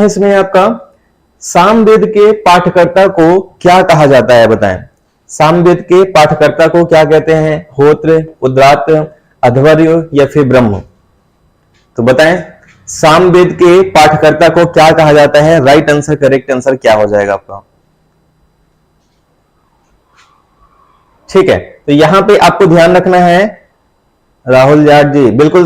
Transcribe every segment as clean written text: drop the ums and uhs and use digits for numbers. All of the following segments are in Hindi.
इसमें आपका सामवेद के पाठकर्ता को क्या कहा जाता है, बताएं। सामवेद के पाठकर्ता को क्या कहते हैं? होत्र, उद्रात्र, अध्वर्य या फिर ब्रह्म? तो बताएं, सामवेद के पाठकर्ता को क्या कहा जाता है? राइट आंसर, करेक्ट आंसर क्या हो जाएगा आपका? ठीक है, तो यहां पे आपको ध्यान रखना है राहुल जाट जी, बिल्कुल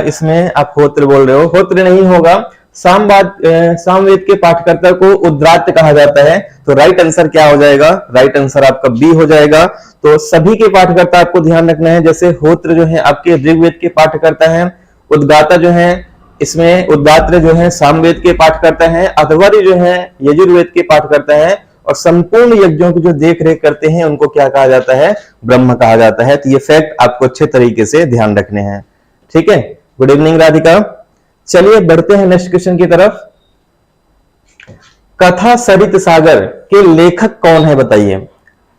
इसमें आप होत्र बोल रहे हो, होत्र नहीं होगा। सामवेद के पाठकर्ता को उद्रात कहा जाता है, तो राइट आंसर क्या हो जाएगा? राइट आंसर आपका बी हो जाएगा। तो सभी के पाठकर्ता आपको ध्यान रखना है, जैसे होत्र जो है आपके ऋग्वेद के पाठकर्ता है, उद्गाता जो है इसमें उद्गात्र जो है सामवेद के पाठकर्ता है, अध्वर्य जो है यजुर्वेद के पाठकर्ता है, और संपूर्ण यज्ञों की जो देख रेख करते हैं उनको क्या कहा जाता है? ब्रह्म कहा जाता है। तो ये फैक्ट आपको अच्छे तरीके से ध्यान रखने हैं। ठीक है, गुड इवनिंग राधिका। चलिए बढ़ते हैं नेक्स्ट क्वेश्चन की तरफ। कथा सरित सागर के लेखक कौन है, बताइए।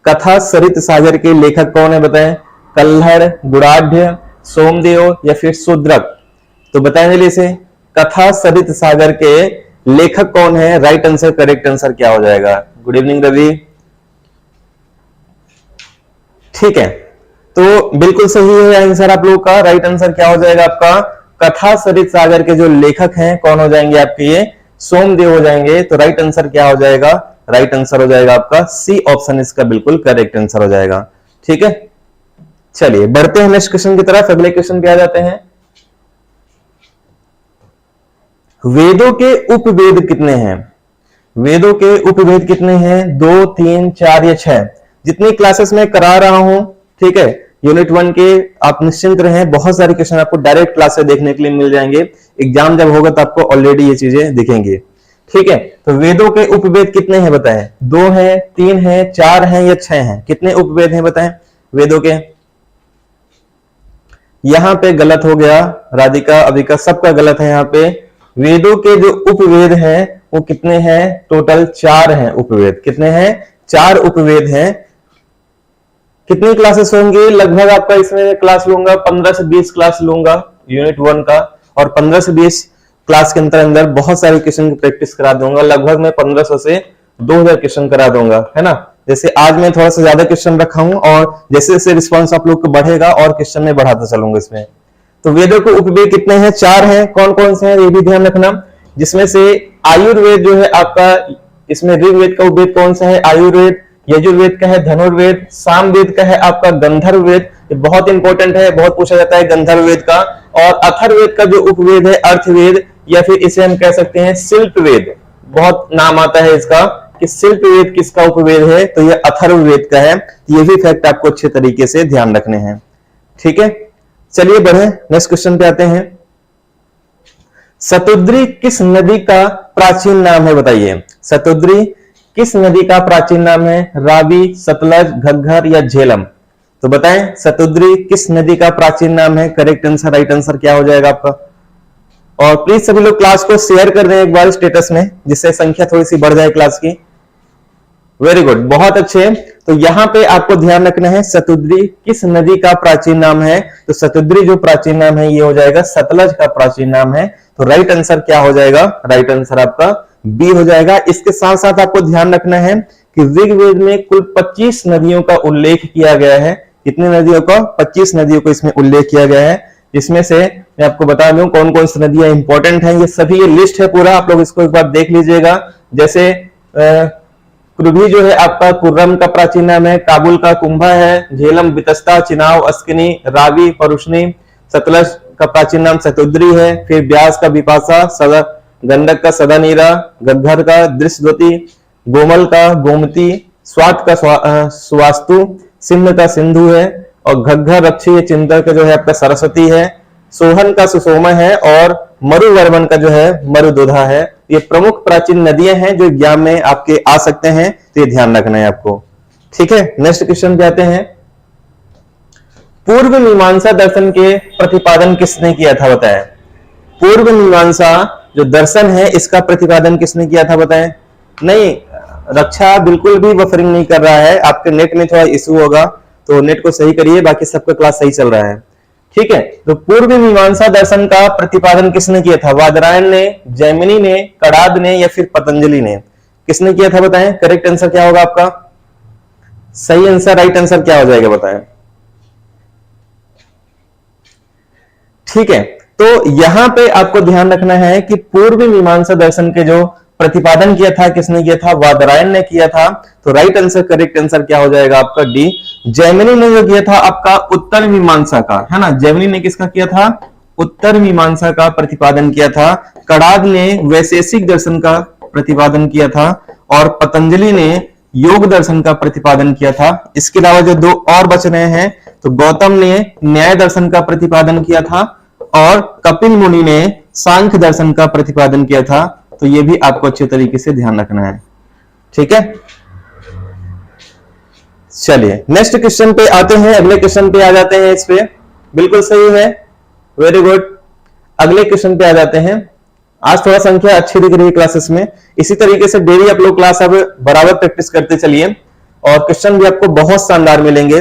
कथा सरित सागर के लेखक कौन है, बताएं। कल्हड़, गुणाढ़, सोमदेव या फिर शूद्रक? तो बताएं जल्दी से, कथा सरित सागर के लेखक कौन है? राइट आंसर, करेक्ट आंसर क्या हो जाएगा? Good evening Ravi. ठीक है, तो बिल्कुल सही है आंसर आप लोग का। राइट आंसर क्या हो जाएगा आपका? कथा सरित सागर के जो लेखक हैं कौन हो जाएंगे आपके? ये सोमदेव हो जाएंगे। तो राइट आंसर क्या हो जाएगा? राइट आंसर हो जाएगा आपका सी ऑप्शन, इसका बिल्कुल करेक्ट आंसर हो जाएगा। ठीक है, चलिए बढ़ते हैं नेक्स्ट क्वेश्चन की तरफ। अगले क्वेश्चन पे आ जाते हैं। वेदों के उपवेद कितने हैं? वेदों के उपवेद कितने हैं? 2, 3, 4 या 6? जितनी क्लासेस में करा रहा हूं, ठीक है, यूनिट 1 के, आप निश्चिंत रहें, बहुत सारे क्वेश्चन आपको डायरेक्ट क्लास से देखने के लिए मिल जाएंगे। एग्जाम जब होगा तो आपको ऑलरेडी ये चीजें दिखेंगी। ठीक है, तो वेदों के उपवेद कितने हैं बताएं? 2 हैं, 3 हैं, 4 हैं या 6 हैं? कितने उपवेद हैं बताएं वेदों के? यहां पे गलत हो गया राधिका, अविका, सबका गलत है। यहां पे वेदों के जो उपवेद हैं वो कितने हैं? टोटल 4 हैं उपवेद। कितने हैं? 4 उपवेद हैं। कितनी क्लासेस होंगी? लगभग आपका इसमें क्लास लूंगा 15 से 20 क्लास लूंगा यूनिट 1 का, और 15 से 20 क्लास के अंदर अंदर बहुत सारे क्वेश्चन की प्रैक्टिस करा दूंगा। लगभग मैं 1500 से 2000 क्वेश्चन करा दूंगा, है ना। जैसे आज मैं थोड़ा सा ज्यादा क्वेश्चन रखा हूं, और जैसे जैसे रिस्पॉन्स आप लोग को बढ़ेगा और क्वेश्चन में बढ़ाता चलूंगा इसमें। तो वेदों के उपवेद कितने हैं? 4 हैं। कौन कौन से हैं ये भी ध्यान रखना। जिसमें से आयुर्वेद जो है आपका, इसमें ऋग्वेद का उपवेद कौन सा है? आयुर्वेद। यजुर्वेद का है धनुर्वेद। सामवेद का है आपका गंधर्ववेद, ये बहुत इंपॉर्टेंट है, बहुत पूछा जाता है गंधर्ववेद का। और अथर्ववेद का जो उपवेद है अर्थवेद, या फिर इसे हम कह सकते हैं शिल्पवेद। बहुत नाम आता है इसका कि शिल्पवेद किसका उपवेद है, तो ये अथर्ववेद का है। ये भी फैक्ट आपको अच्छे तरीके से ध्यान रखने हैं। ठीक है, चलिए बढ़े नेक्स्ट क्वेश्चन पे आते हैं। शतुद्री किस नदी का प्राचीन नाम है, बताइए। शतुद्री किस नदी का प्राचीन नाम है? रावी, सतलज, घग्गर या झेलम? तो बताएं, शतुद्री किस नदी का प्राचीन नाम है? करेक्ट आंसर, राइट आंसर क्या हो जाएगा आपका? और प्लीज सभी लोग क्लास को शेयर कर दें एक बार स्टेटस में, जिससे संख्या थोड़ी सी बढ़ जाए क्लास की। वेरी गुड, बहुत अच्छे। तो यहां पे आपको ध्यान रखना है, शतुद्री किस नदी का प्राचीन नाम है? तो शतुद्री जो प्राचीन नाम है ये हो जाएगा सतलज का प्राचीन नाम है। तो राइट आंसर क्या हो जाएगा? राइट आंसर आपका बी हो जाएगा। इसके साथ साथ आपको ध्यान रखना है कि ऋग्वेद में कुल 25 नदियों का उल्लेख किया गया है। कितनी नदियों का? 25 नदियों को इसमें उल्लेख किया गया है। जिसमें से मैं आपको बता दूं कौन कौन सी नदियां इंपॉर्टेंट हैं। ये सभी, ये लिस्ट है पूरा, आप लोग इसको एक बार देख लीजिएगा। जैसे कुर्भी जो है आपका कुर्रम का प्राचीन नाम है, काबुल का कुंभा है, झेलम बितस्ता, चिनाव अस्किनी, रावी परुष्णी। सतलज का प्राचीन नाम शतुद्री है। फिर ब्यास का बिपाशा, सदा, गंडक का सदानीरा, गद्दर का दृश्यवती, गोमल का गोमती, स्वात का सुवास्तु, सिंध का सिंधु है, और घग्घर रक्षी चिंतक का जो है आपका सरस्वती है, सोहन का सुसोमा है, और मरुवर्मन का जो है मरुदोधा है। ये प्रमुख प्राचीन नदियां हैं जो एग्जाम में आपके आ सकते हैं, तो ये ध्यान रखना है आपको। ठीक है, नेक्स्ट क्वेश्चन पे आते हैं। पूर्व मीमांसा दर्शन के प्रतिपादन किसने किया था, बताएं। पूर्व मीमांसा जो दर्शन है इसका प्रतिपादन किसने किया था, बताएं। नहीं, रक्षा बिल्कुल भी बफरिंग नहीं कर रहा है, आपके नेट में थोड़ा इशू होगा, तो नेट को सही करिए, बाकी सबका क्लास सही चल रहा है। ठीक है, तो पूर्व मीमांसा दर्शन का प्रतिपादन किसने किया था? वादरायण ने, जैमिनी ने, कणाद ने या फिर पतंजलि ने? किसने किया था बताएं? करेक्ट आंसर क्या होगा आपका? सही आंसर, राइट आंसर क्या हो जाएगा बताएं? ठीक है, तो यहां पे आपको ध्यान रखना है कि पूर्व मीमांसा दर्शन के जो प्रतिपादन किया था किसने किया था? वादरायण ने किया था। तो राइट आंसर, करेक्ट आंसर क्या हो जाएगा आपका? डी। जैमिनी ने जो किया था आपका उत्तर मीमांसा का, है ना, जैमिनी ने किसका किया था? उत्तर मीमांसा का प्रतिपादन किया था। कणाद ने वैशेषिक दर्शन का प्रतिपादन किया था और पतंजलि ने योग दर्शन का प्रतिपादन किया था। इसके अलावा जो दो और बच रहे हैं, तो गौतम ने न्याय दर्शन का प्रतिपादन किया था और कपिल मुनि ने सांख्य दर्शन का प्रतिपादन किया था। तो ये भी आपको अच्छे तरीके से ध्यान रखना है, ठीक है। चलिए नेक्स्ट क्वेश्चन पे आते हैं, अगले क्वेश्चन पे आ जाते हैं। इस पे बिल्कुल सही है, वेरी गुड। अगले क्वेश्चन पे आ जाते हैं। आज थोड़ा संख्या अच्छी दिख रही है क्लासेस में, इसी तरीके से डेली आप लोग क्लास अब बराबर प्रैक्टिस करते चलिए और क्वेश्चन भी आपको बहुत शानदार मिलेंगे।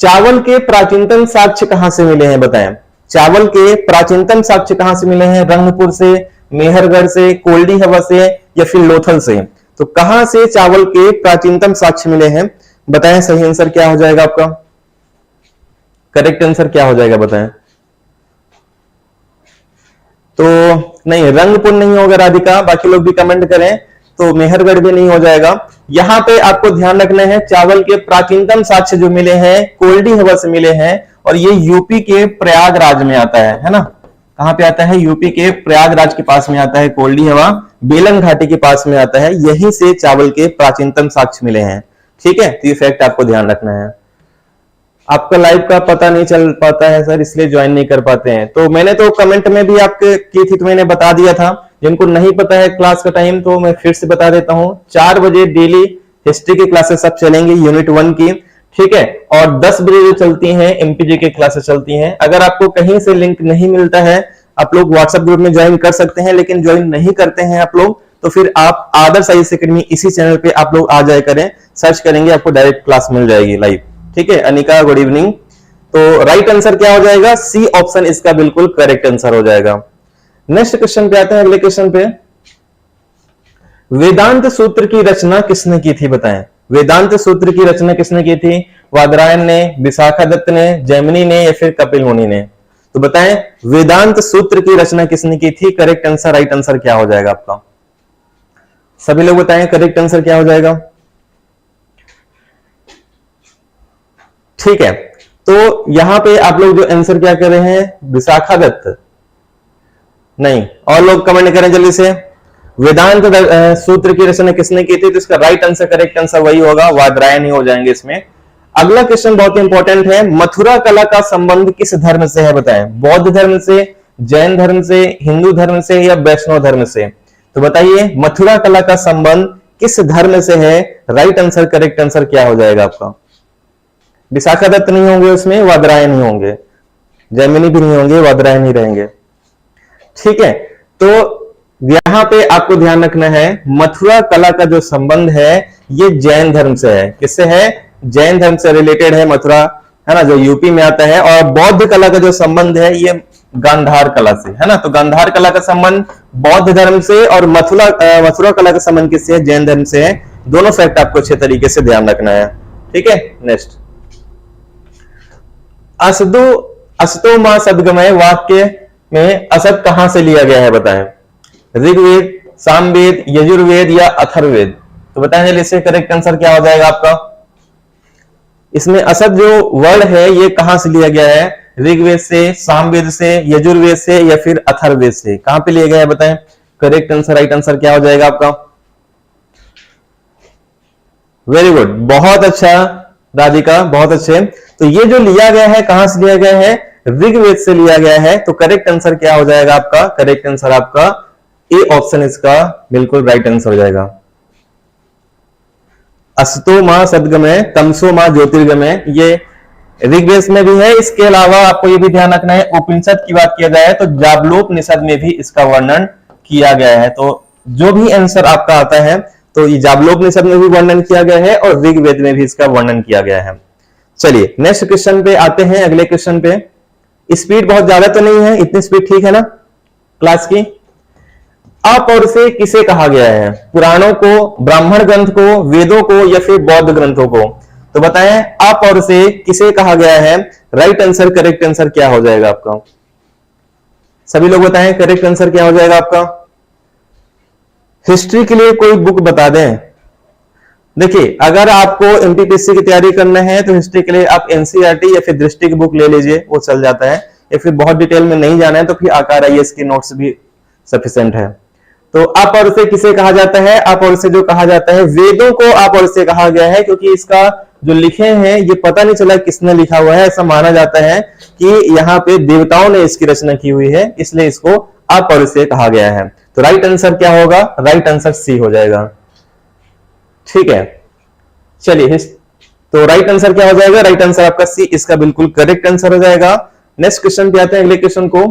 चावल के प्राचीनतम साक्ष्य कहां से मिले हैं बताएं? चावल के प्राचीनतम साक्ष्य कहां से मिले हैं? रंगपुर से, मेहरगढ़ से, कोल्डी हवा से या फिर लोथल से? तो कहां से चावल के प्राचीनतम साक्ष्य मिले हैं बताएं? सही आंसर क्या हो जाएगा आपका? करेक्ट आंसर क्या हो जाएगा बताएं? तो नहीं, रंगपुर नहीं होगा राधिका, बाकी लोग भी कमेंट करें। तो मेहरगढ़ भी नहीं हो जाएगा। यहां पे आपको ध्यान रखना है, चावल के प्राचीनतम साक्ष्य जो मिले हैं कोल्डी हवा से मिले हैं और ये यूपी के प्रयागराज में आता है ना। कहां पे आता है? यूपी के प्रयागराज के पास में आता है कोल्डी हवा, बेलन घाटी के पास में आता है। यहीं से चावल के प्राचीनतम साक्ष्य मिले हैं, ठीक है। तो ये फैक्ट आपको ध्यान रखना है। आपका लाइव का पता नहीं चल पाता है सर, इसलिए ज्वाइन नहीं कर पाते हैं। तो मैंने तो कमेंट में भी आपके की थी, तो मैंने बता दिया था। जिनको नहीं पता है क्लास का टाइम, तो मैं फिर से बता देता हूं। 4 बजे डेली हिस्ट्री की क्लासेस सब चलेंगी यूनिट 1 की, ठीक है। और 10 बजे जो चलती हैं एमपीजी की क्लासेस चलती हैं। अगर आपको कहीं से लिंक नहीं मिलता है, आप लोग व्हाट्सएप ग्रुप में ज्वाइन कर सकते हैं, लेकिन ज्वाइन नहीं करते हैं आप लोग, तो फिर आप आदर्श आईएएस एकेडमी इसी चैनल पे आप लोग आ जाए करें, सर्च करेंगे, आपको डायरेक्ट क्लास मिल जाएगी लाइव, ठीक है। Anika good evening. तो राइट आंसर क्या हो जाएगा? सी ऑप्शन इसका बिल्कुल करेक्ट आंसर हो जाएगा। नेक्स्ट क्वेश्चन पे आते हैं, अगले क्वेश्चन पे। वेदांत सूत्र की रचना किसने की थी बताएं? वेदांत सूत्र की रचना किसने की थी? वादरायण ने, विशाखादत्त ने, जैमिनी ने या फिर कपिल मुनि ने? तो बताएं वेदांत सूत्र की रचना किसने की थी? करेक्ट आंसर, राइट आंसर क्या हो जाएगा आपका? सभी लोग बताएं करेक्ट आंसर क्या हो जाएगा? ठीक है, तो यहां पे आप लोग जो आंसर क्या कर रहे हैं? विशाखादत्त नहीं, और लोग कमेंट करें जल्दी से। वेदांत सूत्र की रचना किसने की थी? तो इसका राइट आंसर, करेक्ट आंसर वही होगा, वादरायण ही हो जाएंगे इसमें। अगला क्वेश्चन बहुत इंपॉर्टेंट है। मथुरा कला का संबंध किस धर्म से है बताएं? बौद्ध धर्म से, जैन धर्म से, हिंदू धर्म से या वैष्णव धर्म से? तो बताइए मथुरा कला का संबंध किस धर्म से है? राइट आंसर, करेक्ट आंसर क्या हो जाएगा आपका? विशाखादत्त नहीं होंगे उसमें, वादरायण ही होंगे, जैमिनी भी नहीं होंगे, वादरायण ही रहेंगे, ठीक है। तो यहां पे आपको ध्यान रखना है, मथुरा कला का जो संबंध है ये जैन धर्म से है। किससे है? जैन धर्म से रिलेटेड है मथुरा, है ना, जो यूपी में आता है। और बौद्ध कला का जो संबंध है ये गांधार कला से, है ना। तो गांधार कला का संबंध बौद्ध धर्म से और मथुरा कला का संबंध किससे है? जैन धर्म से है। दोनों फैक्ट आपको अच्छे तरीके से ध्यान रखना है, ठीक है। नेक्स्ट, असतो मां सदगमय वाक्य में असत कहां से लिया गया है बताएं? ऋग्वेद, सामवेद, यजुर्वेद या अथर्ववेद? तो बताएं जल्दी से, करेक्ट आंसर क्या हो जाएगा आपका? इसमें असत जो वर्ड है ये कहां से लिया गया है? ऋग्वेद से, सामवेद से, यजुर्वेद से या फिर अथर्ववेद से? कहां पे लिया गया है बताएं? करेक्ट आंसर, राइट आंसर क्या हो जाएगा आपका? वेरी गुड, बहुत अच्छा राधिका, बहुत अच्छे। तो ये जो लिया गया है कहां से लिया गया है? ऋग्वेद से लिया गया है। तो करेक्ट आंसर क्या हो जाएगा आपका? करेक्ट आंसर आपका ए ऑप्शन इसका बिल्कुल राइट आंसर हो जाएगा। असतो मां सदगमय, तमसो मां ज्योतिर्गमय, ये ऋग्वेद में भी है। इसके अलावा आपको ये भी ध्यान रखना है, उपनिषद की बात किया जाए तो जाबलोपनिषद में भी इसका वर्णन किया गया है। तो जो भी आंसर आपका आता है, तो ये जाबलोपनिषद में भी वर्णन किया गया है और ऋग्वेद में भी इसका वर्णन किया गया है। चलिए नेक्स्ट क्वेश्चन पे आते हैं, अगले क्वेश्चन पे। स्पीड बहुत ज्यादा तो नहीं है, इतनी स्पीड ठीक है ना क्लास की। अप और से किसे कहा गया है? पुराणों को, ब्राह्मण ग्रंथ को, वेदों को या फिर बौद्ध ग्रंथों को? तो बताएं अप और से किसे कहा गया है? राइट आंसर, करेक्ट आंसर क्या हो जाएगा आपका? सभी लोग बताएं करेक्ट आंसर क्या हो जाएगा आपका? हिस्ट्री के लिए कोई बुक बता दें। देखिए अगर आपको एमपीपीएससी की तैयारी करना है तो हिस्ट्री के लिए आप एनसीईआरटी या फिर दृष्टि की बुक ले लीजिए, वो चल जाता है। या फिर बहुत डिटेल में नहीं जाना है तो फिर आकार आईएएस की नोट्स भी सफिशिएंट है। तो अप और से किसे कहा जाता है? अप और से जो कहा जाता है, वेदों को अप और से कहा गया है, क्योंकि इसका जो लिखे हैं ये पता नहीं चला किसने लिखा हुआ है। ऐसा माना जाता है कि यहाँ पे देवताओं ने इसकी रचना की हुई है, इसलिए इसको अप और से कहा गया है। तो राइट आंसर क्या होगा? राइट आंसर सी हो जाएगा। ठीक है, चलिए तो राइट आंसर क्या हो जाएगा? राइट आंसर आपका सी, इसका बिल्कुल करेक्ट आंसर हो जाएगा। नेक्स्ट क्वेश्चन पे आते हैं, अगले क्वेश्चन को।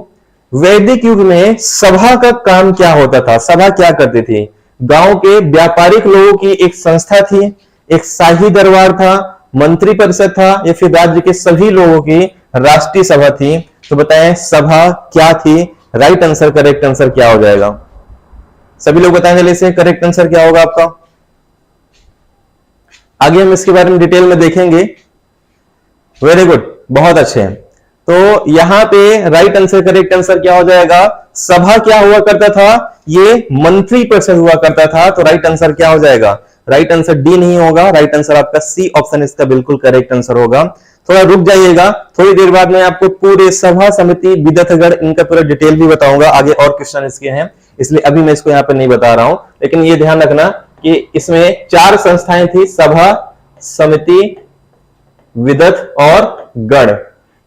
वैदिक युग में सभा का काम क्या होता था? सभा क्या करती थी? गांव के व्यापारिक लोगों की एक संस्था थी, एक शाही दरबार था, मंत्री परिषद था, या फिर राज्य के सभी लोगों की राष्ट्रीय सभा थी? तो बताएं सभा क्या थी? राइट आंसर, करेक्ट आंसर क्या हो जाएगा? सभी लोग बताएं जल्दी से, करेक्ट आंसर क्या होगा आपका? आगे हम इसके बारे में डिटेल में देखेंगे। वेरी गुड, बहुत अच्छे हैं। तो यहां पे राइट आंसर, करेक्ट आंसर क्या हो जाएगा? सभा क्या हुआ करता था? ये मंत्री परिषद हुआ करता था। तो राइट आंसर क्या हो जाएगा? राइट आंसर डी नहीं होगा, राइट आंसर आपका सी ऑप्शन इसका बिल्कुल करेक्ट आंसर होगा। थोड़ा रुक जाइएगा, थोड़ी देर बाद मैं आपको पूरे सभा, समिति, विदथगढ़ इनका पूरा डिटेल भी बताऊंगा। आगे और क्वेश्चन इसके हैं, इसलिए अभी मैं इसको यहाँ पर नहीं बता रहा हूं। लेकिन ये ध्यान रखना कि इसमें 4 संस्थाएं थी, सभा, समिति, विदथ और गढ़।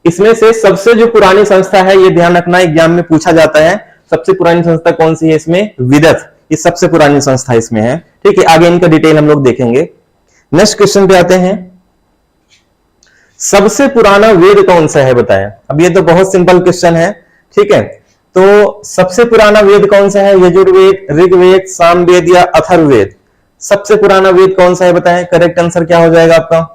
इसमें से सबसे जो पुरानी संस्था है, ये ध्यान रखना एग्जाम में पूछा जाता है, सबसे पुरानी संस्था कौन सी है इसमें? विदथ, ये सबसे पुरानी संस्था इसमें है। ठीक है, आगे इनका डिटेल हम लोग देखेंगे। नेक्स्ट क्वेश्चन पे आते हैं, सबसे पुराना वेद कौन सा है बताएं? अब ये तो बहुत सिंपल क्वेश्चन है। ठीक है, तो सबसे पुराना वेद कौन सा है? यजुर्वेद, ऋग्वेद, सामवेद या अथर्ववेद? सबसे पुराना वेद कौन सा है बताएं? करेक्ट आंसर क्या हो जाएगा आपका?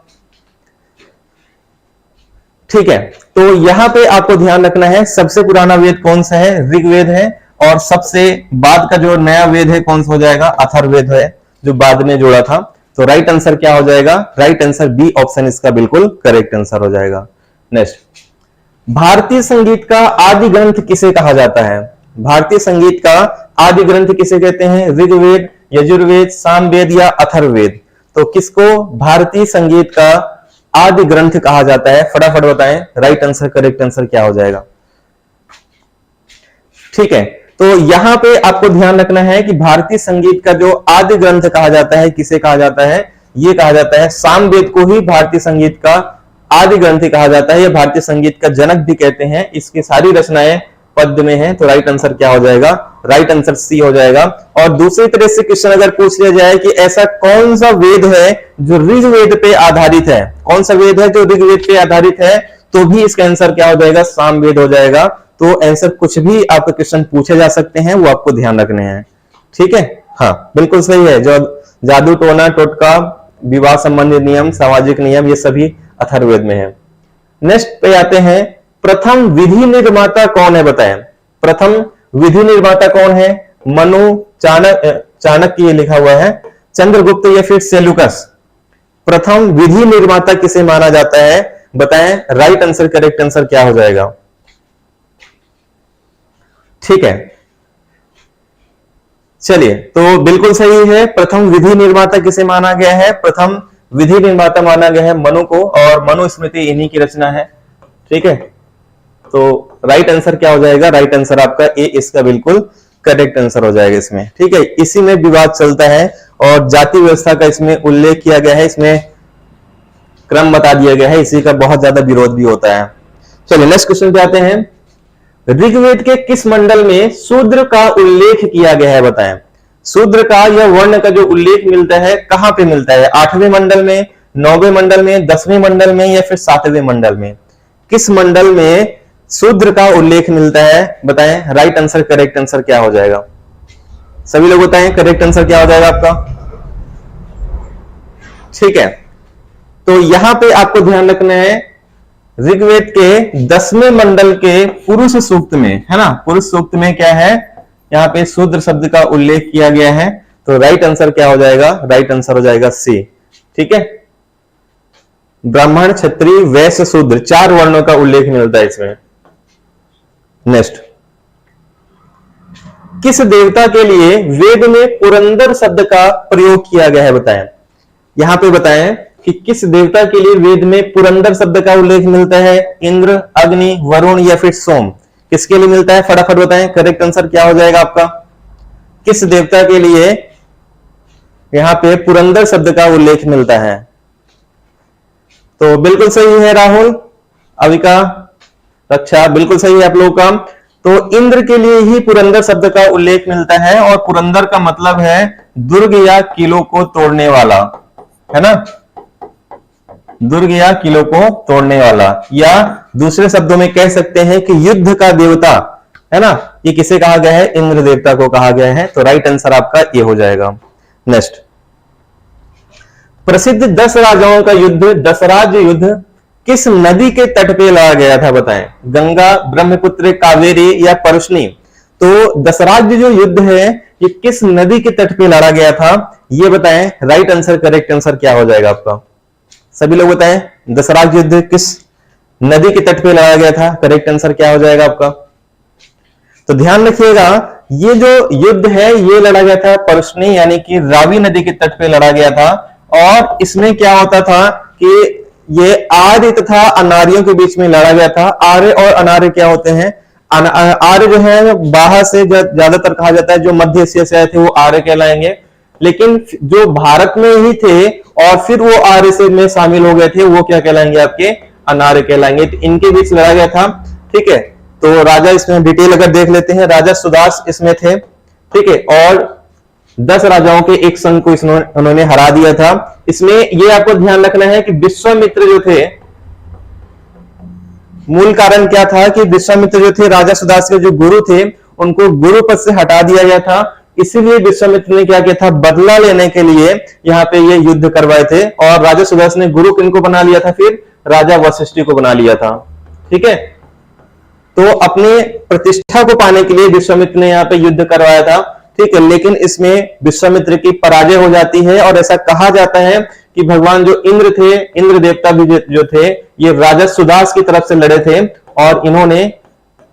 ठीक है, तो यहां पे आपको ध्यान रखना है सबसे पुराना वेद कौन सा है? ऋग्वेद है। और सबसे बाद का जो नया वेद है कौन सा हो जाएगा? अथर्ववेद है, जो बाद में जोड़ा था। तो राइट आंसर क्या हो जाएगा? राइट आंसर बी ऑप्शन इसका बिल्कुल करेक्ट आंसर हो जाएगा। नेक्स्ट, भारतीय संगीत का आदि ग्रंथ किसे कहा जाता है? भारतीय संगीत का आदि ग्रंथ किसे कहते हैं? ऋग्वेद, यजुर्वेद, सामवेद या अथर्ववेद? तो किसको भारतीय संगीत का आदि ग्रंथ कहा जाता है? फटाफट बताएं, राइट आंसर, करेक्ट आंसर क्या हो जाएगा? ठीक है, तो यहां पे आपको ध्यान रखना है कि भारतीय संगीत का जो आदि ग्रंथ कहा जाता है, किसे कहा जाता है? ये कहा जाता है सामवेद को ही भारतीय संगीत का आदि ग्रंथ कहा जाता है, या भारतीय संगीत का जनक भी कहते हैं। इसकी सारी रचनाएं पद्य में है। तो राइट आंसर क्या हो जाएगा? राइट आंसर सी हो जाएगा। और दूसरी तरह से क्वेश्चन अगर पूछ लिया जाए कि ऐसा कौन सा वेद है जो ऋग्वेद पे आधारित है, कौन सा वेद है जो ऋग्वेद पे आधारित है, तो भी इसका आंसर क्या हो जाएगा? सामवेद हो जाएगा। तो आंसर कुछ भी आपके क्वेश्चन पूछे जा सकते हैं, वो आपको ध्यान रखने हैं। ठीक है, हाँ बिल्कुल सही है। जो जादू टोना टोटका, विवाह संबंधी नियम, सामाजिक नियम, ये सभी अथर्ववेद में है। नेक्स्ट पे आते हैं, प्रथम विधि निर्माता कौन है बताएं? प्रथम विधि निर्माता कौन है? मनु, चाणक्य लिखा हुआ है, चंद्रगुप्त या फिर सेल्यूकस? प्रथम विधि निर्माता किसे माना जाता है बताएं? राइट आंसर, करेक्ट आंसर क्या हो जाएगा? ठीक है, चलिए तो बिल्कुल सही है। प्रथम विधि निर्माता किसे माना गया है? प्रथम विधि निर्माता माना गया है मनु को, और मनु स्मृति इन्हीं की रचना है। ठीक है, तो राइट आंसर क्या हो जाएगा? राइट आंसर आपका ए इसका बिल्कुल करेक्ट आंसर हो जाएगा इसमें। ठीक है, इसी में विवाद चलता है और जाति व्यवस्था का इसमें उल्लेख किया गया है, इसमें क्रम बता दिया गया है, इसी का बहुत ज्यादा विरोध भी होता है। चलिए नेक्स्ट क्वेश्चन पे आते हैं, ऋग्वेद के किस मंडल में शूद्र का उल्लेख किया गया है बताएं? शूद्र का या वर्ण का जो उल्लेख मिलता है कहां पे मिलता है? 8वें मंडल में, 9वें मंडल में, 10वें मंडल में या फिर 7वें मंडल में? किस मंडल में शूद्र का उल्लेख मिलता है बताएं? राइट आंसर, करेक्ट आंसर क्या हो जाएगा? सभी लोग बताएं करेक्ट आंसर क्या हो जाएगा आपका? ठीक है, तो यहां पे आपको ध्यान रखना है ऋग्वेद के 10वें मंडल के पुरुष सूक्त में, है ना, पुरुष सूक्त में क्या है, यहाँ पे शूद्र शब्द का उल्लेख किया गया है। तो राइट आंसर क्या हो जाएगा, राइट आंसर हो जाएगा सी। ठीक है, ब्राह्मण क्षत्रिय वैश्य शूद्र 4 वर्णों का उल्लेख मिलता है इसमें। नेक्स्ट, किस देवता के लिए वेद में पुरंदर शब्द का प्रयोग किया गया है, बताएं। यहां पे बताएं कि किस देवता के लिए वेद में पुरंदर शब्द का उल्लेख मिलता है, इंद्र, अग्नि, वरुण या फिर सोम, किसके लिए मिलता है, फटाफट बताएं। करेक्ट आंसर क्या हो जाएगा आपका, किस देवता के लिए यहां पे पुरंदर शब्द का उल्लेख मिलता है। तो बिल्कुल सही है राहुल, अविका, रक्षा, बिल्कुल सही है आप लोगों का। तो इंद्र के लिए ही पुरंदर शब्द का उल्लेख मिलता है, और पुरंदर का मतलब है दुर्ग या किलों को तोड़ने वाला, है ना, दुर्ग या किलों को तोड़ने वाला, या दूसरे शब्दों में कह सकते हैं कि युद्ध का देवता, है ना। ये किसे कहा गया है, इंद्र देवता को कहा गया है। तो राइट आंसर आपका ये हो जाएगा। नेक्स्ट, प्रसिद्ध 10 राजाओं का युद्ध, दशराज युद्ध किस नदी के तट पे लड़ा गया था, बताएं। गंगा, ब्रह्मपुत्र, कावेरी या परशुनी। तो दशराज जो युद्ध है ये किस नदी के तट पे लड़ा गया था, ये बताएं। राइट आंसर, करेक्ट आंसर क्या हो जाएगा आपका, सभी लोग बताएं। दशराज युद्ध किस नदी के तट पे लड़ा गया था, करेक्ट आंसर क्या हो जाएगा आपका। तो ध्यान रखिएगा, ये जो युद्ध है ये लड़ा गया था परशुनी यानी कि रावी नदी के तट पे लड़ा गया था। और इसमें क्या होता था कि ये आर्य तथा अनार्यों के बीच में लड़ा गया था। आर्य और अनार्य क्या होते हैं, आर्य जो है बाहर से ज्यादातर कहा जाता है, जो मध्य एशिया से आए थे वो आर्य कहलाएंगे, लेकिन जो भारत में ही थे और फिर वो आर्य से में शामिल हो गए थे वो क्या कहलाएंगे, आपके अनार्य कहलाएंगे। तो इनके बीच लड़ा गया था। ठीक है, तो राजा इसमें डिटेल अगर देख लेते हैं, राजा सुदास इसमें थे। ठीक है, और 10 राजाओं के एक संघ को उन्होंने हरा दिया था। इसमें ये आपको ध्यान रखना है कि विश्वामित्र जो थे, मूल कारण क्या था कि विश्वामित्र जो थे राजा सुदास के जो गुरु थे उनको गुरु पद से हटा दिया गया था। इसीलिए विश्वामित्र ने क्या किया था, बदला लेने के लिए यहाँ पे ये युद्ध करवाए थे। और राजा सुदास ने गुरु किनको बना लिया था, फिर राजा वशिष्ठ को बना लिया था। ठीक है, तो अपने प्रतिष्ठा को पाने के लिए विश्वामित्र ने यहाँ पे युद्ध करवाया था। ठीक है, लेकिन इसमें विश्वामित्र की पराजय हो जाती है। और ऐसा कहा जाता है कि भगवान जो इंद्र थे, इंद्र देवता भी जो थे, ये राजा सुदास की तरफ से लड़े थे और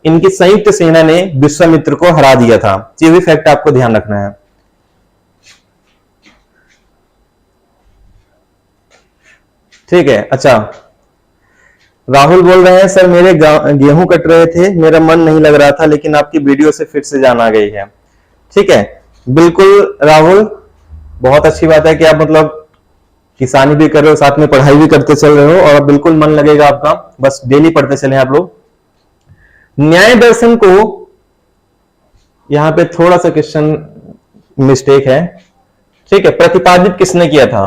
इनकी संयुक्त सेना ने विश्वामित्र को हरा दिया था। ये भी फैक्ट आपको ध्यान रखना है। ठीक है, अच्छा, राहुल बोल रहे हैं सर मेरे गेहूं कट रहे थे, मेरा मन नहीं लग रहा था, लेकिन आपकी वीडियो से फिर से जान आ गई है। ठीक है, बिल्कुल राहुल, बहुत अच्छी बात है कि आप मतलब किसानी भी कर रहे हो, साथ में पढ़ाई भी करते चल रहे हो, और बिल्कुल मन लगेगा आपका, बस डेली पढ़ते चले आप लोग। न्याय दर्शन को, यहां पे थोड़ा सा क्वेश्चन मिस्टेक है। ठीक है, प्रतिपादित किसने किया था,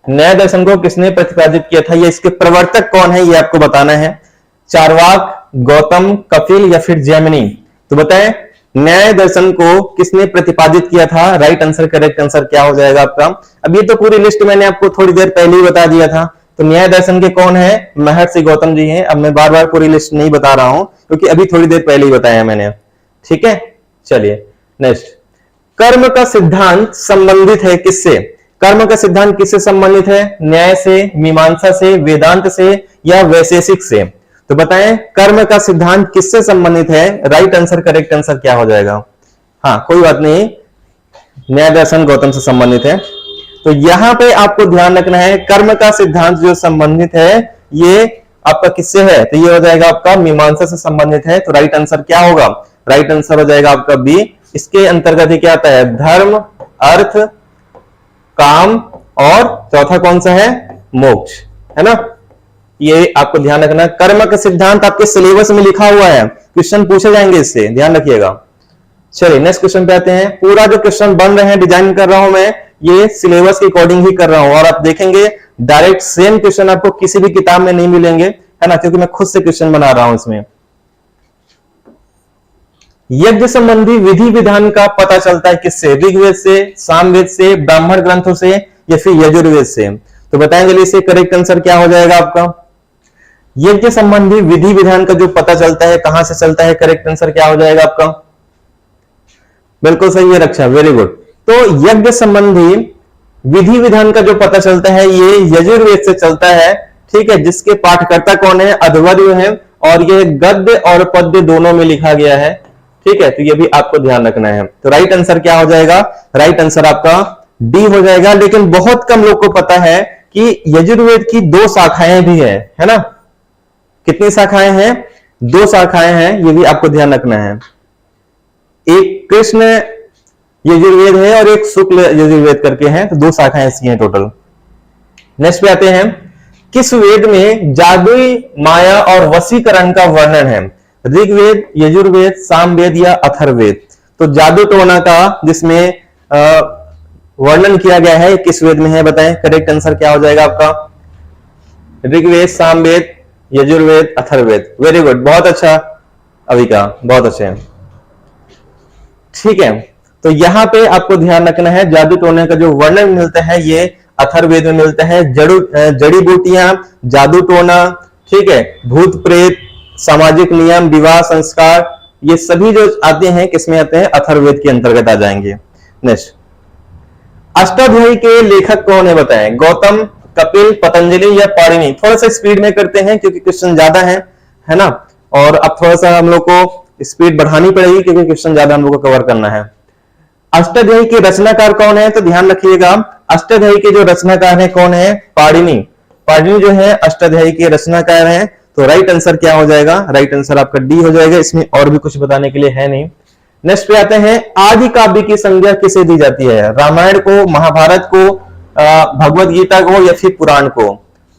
न्याय दर्शन को किसने प्रतिपादित किया था, ये इसके प्रवर्तक कौन है ये आपको बताना है। चार्वाक, गौतम, कपिल या फिर जैमिनी। तो बताएं न्याय दर्शन को किसने प्रतिपादित किया था। राइट आंसर, करेक्ट आंसर क्या हो जाएगा आपका। अब ये तो पूरी लिस्ट मैंने आपको थोड़ी देर पहले ही बता दिया था। तो न्याय दर्शन के कौन है, महर्षि गौतम जी हैं। अब मैं बार बार पूरी लिस्ट नहीं बता रहा हूं क्योंकि अभी थोड़ी देर पहले ही बताया मैंने। ठीक है, चलिए नेक्स्ट, कर्म का सिद्धांत संबंधित है किससे, कर्म का सिद्धांत किससे संबंधित है, न्याय से, मीमांसा से, वेदांत से या वैशेषिक से। तो बताएं कर्म का सिद्धांत किससे संबंधित है। राइट आंसर, करेक्ट आंसर क्या हो जाएगा। हाँ, कोई बात नहीं, न्याय दर्शन गौतम से संबंधित है। तो यहां पे आपको ध्यान रखना है, कर्म का सिद्धांत जो संबंधित है ये आपका किससे है, तो ये हो जाएगा आपका मीमांसा से संबंधित है। तो राइट आंसर क्या होगा, राइट आंसर हो जाएगा आपका बी। इसके अंतर्गत ही क्या आता है, धर्म, अर्थ, काम और चौथा कौन सा है, मोक्ष, है ना। ये आपको ध्यान रखना है। कर्म का सिद्धांत आपके सिलेबस में लिखा हुआ है, क्वेश्चन पूछे जाएंगे इससे, ध्यान रखिएगा। चलिए नेक्स्ट क्वेश्चन पे आते हैं। पूरा जो क्वेश्चन बन रहे हैं, डिजाइन कर रहा हूं मैं, ये सिलेबस के अकॉर्डिंग ही कर रहा हूं। और आप देखेंगे डायरेक्ट सेम क्वेश्चन आपको किसी भी किताब में नहीं मिलेंगे, है ना, क्योंकि मैं खुद से क्वेश्चन बना रहा हूं इसमें। यज्ञ संबंधी विधि विधान का पता चलता है किससे, ऋग्वेद से, सामवेद से, ब्राह्मण ग्रंथों से या फिर यजुर्वेद से। तो बताएंगे इससे करेक्ट आंसर क्या हो जाएगा आपका। यज्ञ संबंधी विधि विधान का जो पता चलता है कहां से चलता है, करेक्ट आंसर क्या हो जाएगा आपका? बिल्कुल सही है रक्षा, वेरी गुड। तो यज्ञ संबंधी विधि विधान का जो पता चलता है ये यजुर्वेद से चलता है, ठीक है, जिसके पाठकर्ता कौन है? अध्वर्यु है, और ये गद्य और पद्य दोनों में लिखा गया है, ठीक है, तो ये भी आपको ध्यान रखना है। तो राइट आंसर क्या हो जाएगा? राइट आंसर आपका डी हो जाएगा। लेकिन बहुत कम लोग को पता है कि यजुर्वेद की 2 शाखाएं भी है ना? कितनी शाखाएं हैं? 2 शाखाएं हैं, ये भी आपको ध्यान रखना है। एक कृष्ण यजुर्वेद है और एक शुक्ल यजुर्वेद करके हैं, तो 2 शाखाएं ऐसी हैं टोटल। नेक्स्ट पे आते हैं, किस वेद में जादुई माया और वशीकरण का वर्णन है? ऋग्वेद, यजुर्वेद, सामवेद या अथर्ववेद? तो जादू टोना का जिसमें वर्णन किया गया है किस वेद में है बताएं? करेक्ट आंसर क्या हो जाएगा आपका? ऋग्वेद, सामवेद, यजुर्वेद, अथर्ववेद। वेरी गुड, बहुत अच्छा अविका, बहुत अच्छे, ठीक है। तो यहां पे आपको ध्यान रखना है, जादू टोने का जो वर्णन मिलता है ये अथर्ववेद में मिलता है। जड़ी बूटियां, जादू टोना, ठीक है, भूत प्रेत, सामाजिक नियम, विवाह संस्कार, ये सभी जो आते हैं किसमें आते हैं? अथर्ववेद के अंतर्गत आ जाएंगे। नेक्स्ट, अष्टाध्यायी के लेखक कौन है बताएं? गौतम, कपिल, पतंजलि या पाणिनि? थोड़ा सा स्पीड में करते हैं क्योंकि क्वेश्चन ज्यादा है ना, और अब थोड़ा सा हम लोग को स्पीड बढ़ानी पड़ेगी क्योंकि क्वेश्चन ज्यादा हम लोग को कवर करना है। अष्टाध्यायी के रचनाकार कौन है? तो ध्यान रखिएगा, अष्टाध्यायी के जो रचनाकार है कौन है? पाणिनि। पाणिनि जो है अष्टाध्यायी के रचनाकार हैं। तो राइट आंसर क्या हो जाएगा? राइट आंसर आपका डी हो जाएगा, इसमें और भी कुछ बताने के लिए है नहीं। नेक्स्ट पे आते हैं, आदि काव्य की संज्ञा किसे दी जाती है? रामायण को, महाभारत को, भगवत गीता को या फिर पुराण को?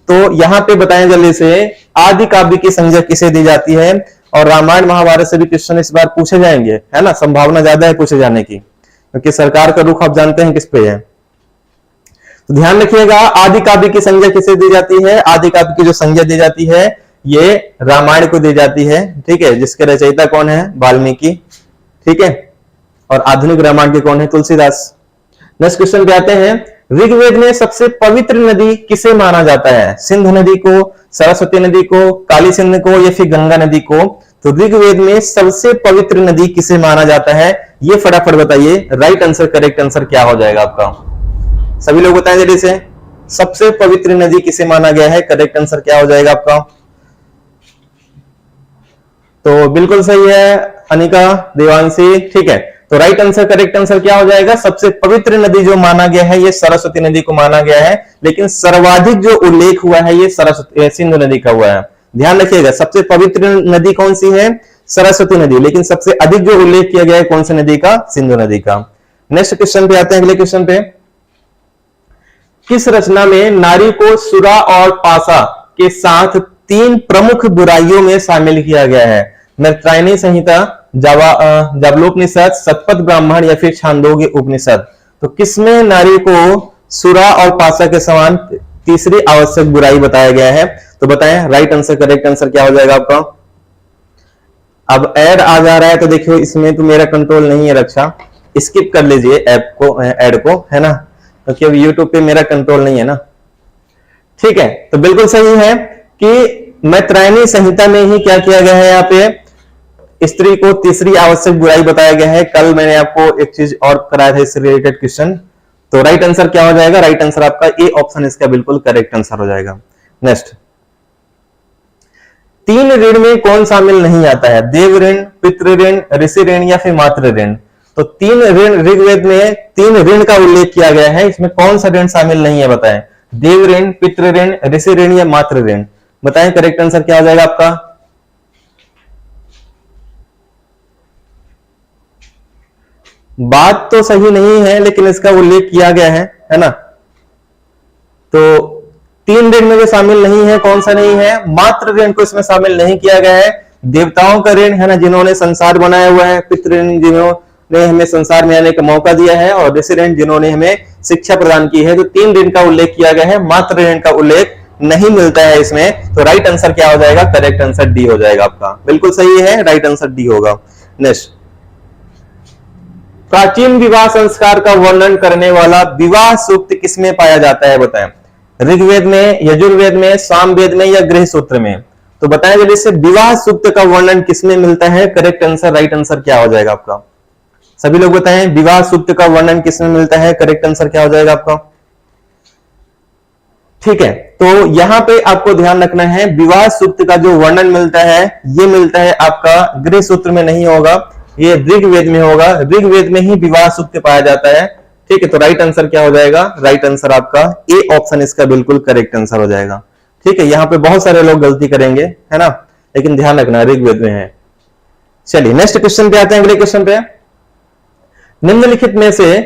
तो यहां पे बताएं जल्दी से, आदि काव्य की संज्ञा किसे दी जाती है? और रामायण महाभारत से भी क्वेश्चन इस बार पूछे जाएंगे, है ना, संभावना ज्यादा है पूछे जाने की, क्योंकि सरकार का रुख आप जानते हैं किस पे है। तो ध्यान रखिएगा, आदि काव्य की संज्ञा किसे दी जाती है? आदि काव्य की जो संज्ञा दी जाती है ये रामायण को दी जाती है, ठीक है, जिसके रचयिता कौन है? वाल्मीकि, ठीक है, और आधुनिक रामायण के कौन है? तुलसीदास। नेक्स्ट क्वेश्चन पे आते हैं, ऋग्वेद में सबसे पवित्र नदी किसे माना जाता है? सिंधु नदी को, सरस्वती नदी को, काली सिंधु को या फिर गंगा नदी को? तो ऋग्वेद में सबसे पवित्र नदी किसे माना जाता है? ये फटाफट बताइए, राइट आंसर, करेक्ट आंसर क्या हो जाएगा आपका? सभी लोग बताएं जल्दी से, सबसे पवित्र नदी किसे माना गया है? करेक्ट आंसर क्या हो जाएगा आपका? तो बिल्कुल सही है अनिका, देवांशी, ठीक है। तो राइट आंसर, करेक्ट आंसर क्या हो जाएगा? सबसे पवित्र नदी जो माना गया है ये सरस्वती नदी को माना गया है, लेकिन सर्वाधिक जो उल्लेख हुआ है ये सरस्वती सिंधु नदी का हुआ है। ध्यान रखिएगा, सबसे पवित्र नदी कौन सी है? सरस्वती नदी, लेकिन सबसे अधिक जो उल्लेख किया गया है कौन सी नदी का? सिंधु नदी का। नेक्स्ट क्वेश्चन पे आते हैं, अगले क्वेश्चन पे, किस रचना में नारी को सुरा और पासा के साथ 3 प्रमुख बुराइयों में शामिल किया गया है? मैत्रायणी संहिता, जाबलोपनिषद, शतपथ ब्राह्मण या फिर छांदोग्य उपनिषद? तो किसमें नारी को सुरा और पासा के समान तीसरी आवश्यक बुराई बताया गया है? तो बताएं, राइट आंसर, करेक्ट आंसर क्या हो जाएगा आपका? अब ऐड आ जा रहा है तो देखियो, इसमें तो मेरा कंट्रोल नहीं है रक्षा, स्किप कर लीजिए ऐप को, ऐड को, है ना, क्योंकि अब यूट्यूब पे मेरा कंट्रोल नहीं है ना, ठीक है। तो बिल्कुल सही है कि मैत्रायणी संहिता में ही क्या किया गया है, यहाँ पे स्त्री को तीसरी आवश्यक बुराई बताया गया है। कल मैंने आपको एक चीज और कराया था इससे रिलेटेड क्वेश्चन। तो राइट आंसर क्या हो जाएगा? राइट आंसर आपका ए ऑप्शन इसका बिल्कुल करेक्ट आंसर हो जाएगा। नेक्स्ट, 3 ऋण में कौन शामिल नहीं आता है? देव ऋण, पितृ ऋण, ऋषि ऋण या फिर मातृ ऋण? तो 3 ऋण, ऋग्वेद में 3 ऋण का उल्लेख किया गया है, इसमें कौन सा ऋण शामिल नहीं है बताएं? देव ऋण, पितृ ऋण, ऋषि ऋण या मातृ ऋण? बताएं, करेक्ट आंसर क्या हो जाएगा आपका? बात तो सही नहीं है लेकिन इसका उल्लेख किया गया है ना। तो 3 ऋण में जो शामिल नहीं है, कौन सा नहीं है? मातृ ऋण को इसमें शामिल नहीं किया गया है। देवताओं का ऋण है ना, जिन्होंने संसार बनाया हुआ है, पितृ ऋण जिन्होंने हमें संसार में आने का मौका दिया है, और ऋषि ऋण जिन्होंने हमें शिक्षा प्रदान की है। तो 3 ऋण का उल्लेख किया गया है, मातृ ऋण का उल्लेख नहीं मिलता है इसमें। तो राइट आंसर क्या हो जाएगा? करेक्ट आंसर डी हो जाएगा आपका, बिल्कुल सही है, राइट आंसर डी होगा। नेक्स्ट, प्राचीन विवाह संस्कार का वर्णन करने वाला विवाह सूक्त किसमें पाया जाता है बताएं? ऋग्वेद में, यजुर्वेद में, सामवेद में या गृह सूत्र में? तो बताएं जल्दी से, विवाह सूक्त का वर्णन किसमें मिलता है? करेक्ट आंसर, राइट आंसर क्या हो जाएगा आपका? सभी लोग बताएं, विवाह सूक्त का वर्णन किसमें मिलता है? करेक्ट आंसर क्या हो जाएगा आपका? ठीक है, तो यहां पे आपको ध्यान रखना है, विवाह सूक्त का जो वर्णन मिलता है ये मिलता है आपका गृह सूत्र में नहीं होगा, ये ऋग्वेद में होगा। ऋग्वेद में ही विवाह सूक्त पाया जाता है। ठीक है, तो राइट आंसर क्या हो जाएगा? राइट आंसर आपका ए ऑप्शन इसका बिल्कुल करेक्ट आंसर हो जाएगा। ठीक है, यहां पे बहुत सारे लोग गलती करेंगे, है ना, लेकिन ध्यान रखना ऋग्वेद में है। चलिए नेक्स्ट क्वेश्चन पे आते हैं, अगले क्वेश्चन पे। निम्नलिखित में से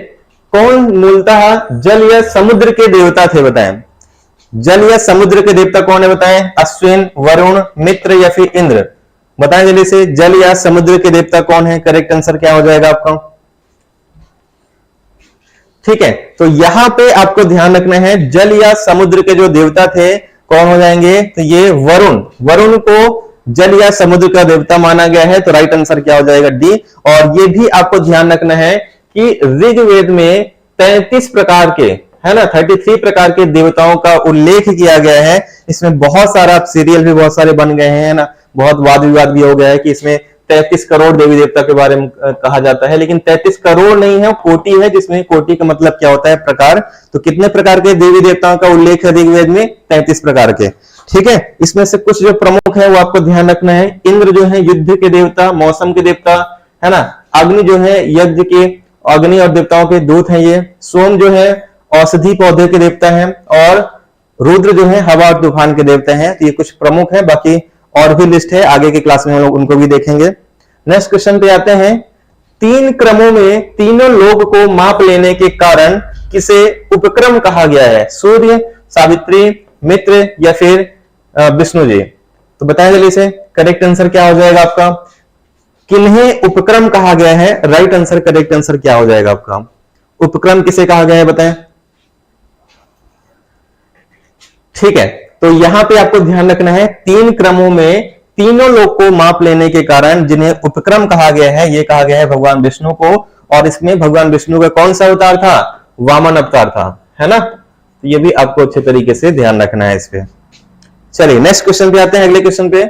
कौन मूलतः जल या समुद्र के देवता थे? बताएं, जल या समुद्र के देवता कौन है? बताएं, अश्विन, वरुण, मित्र या फिर इंद्र? बताएं जल्दी से, जल या समुद्र के देवता कौन है? करेक्ट आंसर क्या हो जाएगा आपका? ठीक है, तो यहां पे आपको ध्यान रखना है, जल या समुद्र के जो देवता थे कौन हो जाएंगे? तो ये वरुण, वरुण को जल या समुद्र का देवता माना गया है, तो राइट आंसर क्या हो जाएगा? डी। और ये भी आपको ध्यान रखना है कि ऋग्वेद में 33 प्रकार के, है ना, 33 प्रकार के देवताओं का उल्लेख किया गया है। इसमें बहुत सारा सीरियल भी बहुत सारे बन गए हैं, ना, बहुत वाद विवाद भी हो गया है कि इसमें 33 करोड़ देवी देवता के बारे में कहा जाता है, लेकिन 33 करोड़ नहीं है, कोटि है, जिसमें कोटि का मतलब क्या होता है? प्रकार। तो कितने प्रकार के देवी देवताओं का उल्लेख है ऋग्वेद में? 33 प्रकार के। ठीक है, इसमें से कुछ जो प्रमुख है वो आपको ध्यान रखना है। इंद्र जो है युद्ध के देवता, मौसम के देवता, है ना। अग्नि जो है यज्ञ के, अग्नि और देवताओं के दूत हैं ये। सोम जो है औषधि पौधे के देवता हैं, और रुद्र जो है हवा और तूफान के देवता हैं। तो ये कुछ प्रमुख है, बाकी और भी लिस्ट है, आगे की क्लास में हम लोग उनको भी देखेंगे। नेक्स्ट क्वेश्चन पे आते हैं। तीन क्रमों में तीनों लोग को माप लेने के कारण किसे उपक्रम कहा गया है? सूर्य, सावित्री, मित्र या फिर विष्णु जी? तो बताएं जल्दी से, करेक्ट आंसर क्या हो जाएगा आपका? किन्हें उपक्रम कहा गया है? राइट आंसर, करेक्ट आंसर क्या हो जाएगा आपका? उपक्रम किसे कहा गया है बताएं। ठीक है, तो यहां पे आपको ध्यान रखना है, तीन क्रमों में तीनों लोग को माप लेने के कारण जिन्हें उपक्रम कहा गया है, ये कहा गया है भगवान विष्णु को। और इसमें भगवान विष्णु का कौन सा अवतार था? वामन अवतार था, है ना। तो ये भी आपको अच्छे तरीके से ध्यान रखना है इस पे। चलिए नेक्स्ट क्वेश्चन पे आते हैं, अगले क्वेश्चन पे।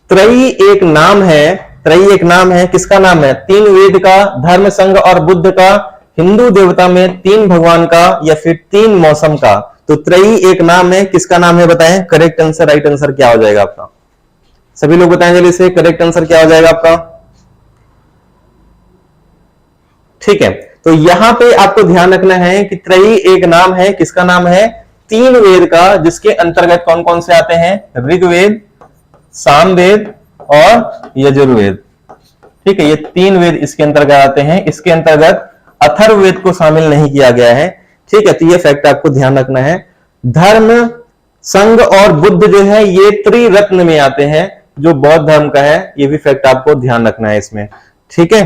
त्रयी एक नाम है, त्रयी एक नाम है, किसका नाम है? तीन वेद का, धर्म, संघ और बुद्ध का, हिंदू देवता में तीन भगवान का, या फिर तीन मौसम का? तो त्रयी एक नाम है, किसका नाम है बताएं? करेक्ट आंसर, राइट आंसर क्या हो जाएगा आपका? सभी लोग बताएं जल्दी से, करेक्ट आंसर क्या हो जाएगा आपका? ठीक है, तो यहां पे आपको ध्यान रखना है कि त्रयी एक नाम है, किसका नाम है? तीन वेद का, जिसके अंतर्गत कौन कौन से आते हैं? ऋग्वेद, सामवेद और यजुर्वेद। ठीक है, ये तीन वेद इसके अंतर्गत आते हैं। इसके अंतर्गत अथर्ववेद को शामिल नहीं किया गया है। ठीक है, तो ये फैक्ट आपको ध्यान रखना है। धर्म, संघ और बुद्ध जो है ये त्रिरत्न में आते हैं, जो बौद्ध धर्म का है। ये भी फैक्ट आपको ध्यान रखना है इसमें। ठीक है,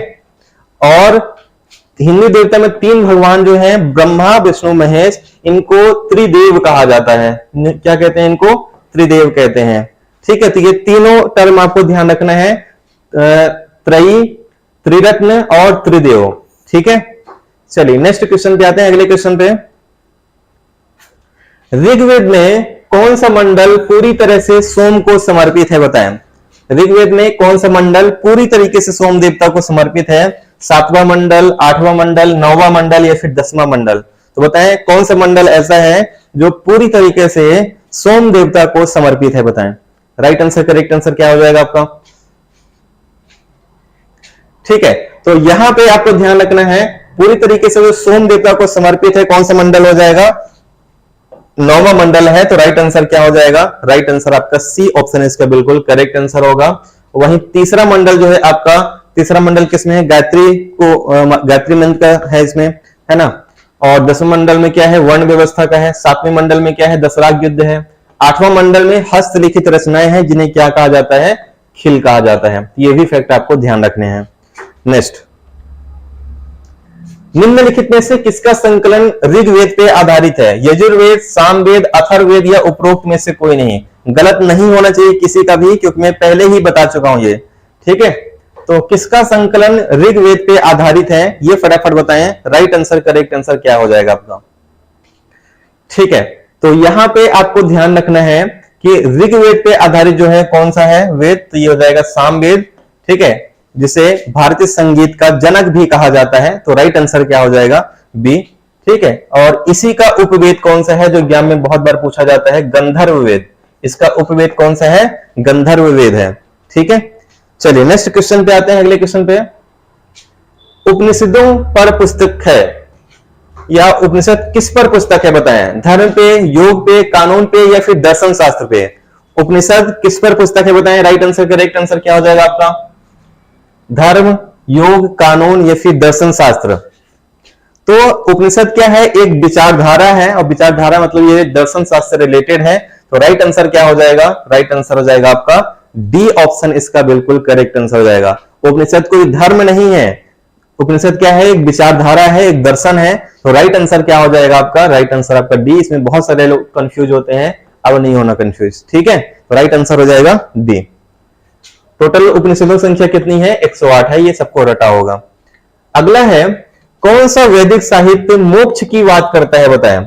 और हिंदू देवता में तीन भगवान जो हैं, ब्रह्मा, विष्णु, महेश, इनको त्रिदेव कहा जाता है। क्या कहते हैं इनको? त्रिदेव कहते हैं। ठीक है, तो ये तीनों टर्म आपको ध्यान रखना है, त्रयी, त्रिरत्न और त्रिदेव। ठीक है, चलिए नेक्स्ट क्वेश्चन पे आते हैं, अगले क्वेश्चन पे। ऋग्वेद में कौन सा मंडल पूरी तरह से सोम को समर्पित है? बताएं, ऋग्वेद में कौन सा मंडल पूरी तरीके से सोम देवता को समर्पित है? 7वां मंडल, 8वां मंडल, 9वां मंडल या फिर 10वां मंडल? तो बताएं कौन सा मंडल ऐसा है जो पूरी तरीके से सोम देवता को समर्पित है? बताएं, राइट आंसर, करेक्ट आंसर क्या हो जाएगा आपका? ठीक है, तो यहां पे आपको ध्यान रखना है, पूरी तरीके से जो सोम देवता को समर्पित है, कौन सा मंडल हो जाएगा? 9वां मंडल है। तो राइट आंसर क्या हो जाएगा? राइट आंसर आपका सी ऑप्शन इसका बिल्कुल करेक्ट आंसर होगा। वहीं तीसरा मंडल जो है आपका, तीसरा मंडल किसमें है? गायत्री को, गायत्री मंत्र का है इसमें, है ना। और 10वें मंडल में क्या है? वर्ण व्यवस्था का है। 7वें मंडल में क्या है? दशराग युद्ध है। 8वां मंडल में हस्तलिखित रचनाएं हैं, जिन्हें क्या कहा जाता है? खिल कहा जाता है। ये भी फैक्ट आपको ध्यान रखने हैं। नेक्स्ट, निम्नलिखित में से किसका संकलन ऋग्वेद पे आधारित है? यजुर्वेद, सामवेद, अथर्ववेद या उपरोक्त में से कोई नहीं? गलत नहीं होना चाहिए किसी का भी, क्योंकि मैं पहले ही बता चुका हूं ये। ठीक है, तो किसका संकलन ऋग्वेद पे आधारित है, ये फटाफट बताएं। राइट आंसर, करेक्ट आंसर क्या हो जाएगा आपका? ठीक है, तो यहां पे आपको ध्यान रखना है कि ऋग्वेद पे आधारित जो है कौन सा है वेद, तो ये हो जाएगा सामवेद, ठीक है, जिसे भारतीय संगीत का जनक भी कहा जाता है। तो राइट आंसर क्या हो जाएगा, बी, ठीक है। और इसी का उपवेद कौन सा है जो एग्जाम में बहुत बार पूछा जाता है, गंधर्व वेद। इसका उपवेद कौन सा है, गंधर्व वेद है, ठीक है। चलिए नेक्स्ट क्वेश्चन पे आते हैं, अगले क्वेश्चन पे। उपनिषदों पर पुस्तक है या उपनिषद किस पर पुस्तक है बताएं, धर्म पे, योग पे, कानून पे या फिर दर्शन शास्त्र पे। उपनिषद किस पर पुस्तक है बताएं, राइट आंसर, करेक्ट आंसर क्या हो जाएगा आपका, धर्म, योग, कानून या फिर दर्शन शास्त्र। तो उपनिषद क्या है, एक विचारधारा है, और विचारधारा मतलब ये दर्शन शास्त्र रिलेटेड है। तो राइट आंसर क्या हो जाएगा, राइट आंसर हो जाएगा आपका डी ऑप्शन, इसका बिल्कुल करेक्ट आंसर हो जाएगा। उपनिषद कोई धर्म नहीं है, उपनिषद क्या है, एक विचारधारा है, एक दर्शन है। तो राइट आंसर क्या हो जाएगा आपका, राइट आंसर आपका डी। इसमें बहुत सारे लोग कंफ्यूज होते हैं, अब नहीं होना कंफ्यूज, ठीक है। तो राइट आंसर हो जाएगा डी। टोटल उपनिषदों की संख्या कितनी है, 108 है, ये सबको रटा होगा। अगला है, कौन सा वैदिक साहित्य मोक्ष की बात करता है बताएं,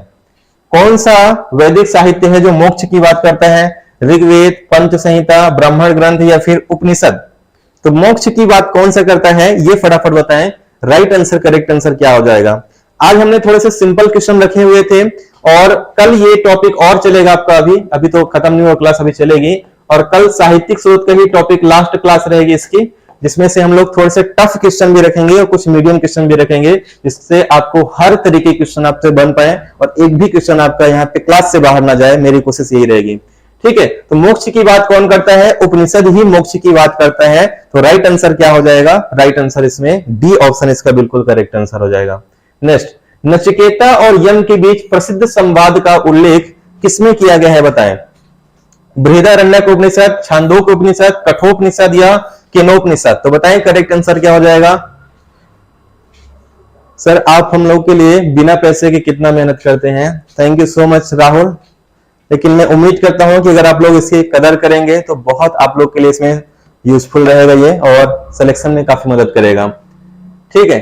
कौन सा वैदिक साहित्य है जो मोक्ष की बात करता है, ऋग्वेद, पंच संहिता, ब्राह्मण ग्रंथ या फिर उपनिषद। तो मोक्ष की बात कौन सा करता है, ये फटाफट बताएं, राइट आंसर, करेक्ट आंसर क्या हो जाएगा। आज हमने थोड़े से सिंपल क्वेश्चन रखे हुए थे, और कल ये टॉपिक और चलेगा आपका, अभी तो खत्म नहीं हुआ क्लास, अभी चलेगी। और कल साहित्यिक स्रोत का ही टॉपिक लास्ट क्लास रहेगी इसकी, जिसमें से हम लोग थोड़े से टफ क्वेश्चन भी रखेंगे और कुछ मीडियम क्वेश्चन भी रखेंगे, जिससे आपको हर तरीके के क्वेश्चन आपसे बन पाए और एक भी क्वेश्चन आपका यहाँ पे क्लास से बाहर ना जाए, मेरी कोशिश यही रहेगी, ठीक है। तो मोक्ष की बात कौन करता है, उपनिषद ही मोक्ष की बात करता है। तो राइट आंसर क्या हो जाएगा, राइट आंसर इसमें डी ऑप्शन इसका बिल्कुल करेक्ट आंसर हो जाएगा। नेक्स्ट, नचिकेता और यम के बीच प्रसिद्ध संवाद का उल्लेख किसमें किया गया है बताएं, बृहदारण्यक उपनिषद, छांदोग्य उपनिषद, कठोपनिषद या केनोपनिषद। तो बताएं करेक्ट आंसर क्या हो जाएगा। सर आप हम लोग के लिए बिना पैसे के कितना मेहनत करते हैं, thank you so much Rahul. लेकिन मैं उम्मीद करता हूं कि अगर आप लोग इसकी कदर करेंगे तो बहुत आप लोग के लिए इसमें यूजफुल रहेगा ये, और सिलेक्शन में काफी मदद करेगा, ठीक है।